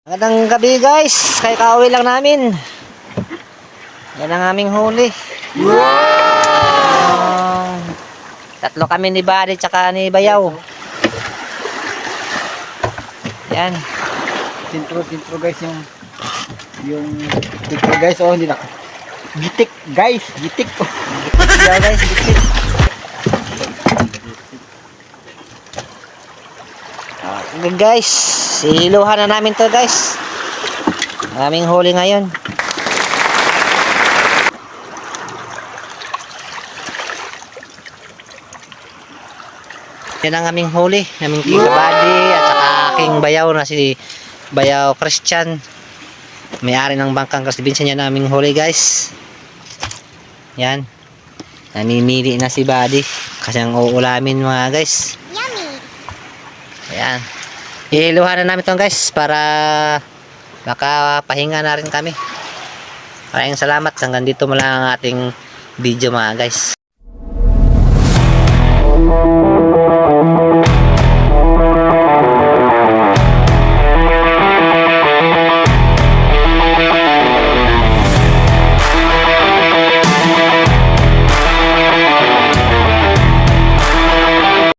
Magandang gabi guys, kay kauwi lang namin. Yan ang aming huli. Wow! Tatlo kami ni Buddy tsaka ni Bayaw. Yan. Intro guys, yung intro guys, oh hindi na. Gitik guys, gitik. Bayaw guys, bitit. Okay guys, ihiluhan na namin to guys. Aming huli ngayon. Yan ang aming huli, aming Kika Buddy at saka aking Bayaw na si Bayaw Christian. May-ari ng bangkang Kasbinsan yan aming huli guys. Yan. Namimili na si Buddy kasi ang uulamin mga guys. Ayan. Ihiluhan na namin ito guys para makapahinga na rin kami. Maraming salamat. Hanggang dito mo lang ang ating video mga guys.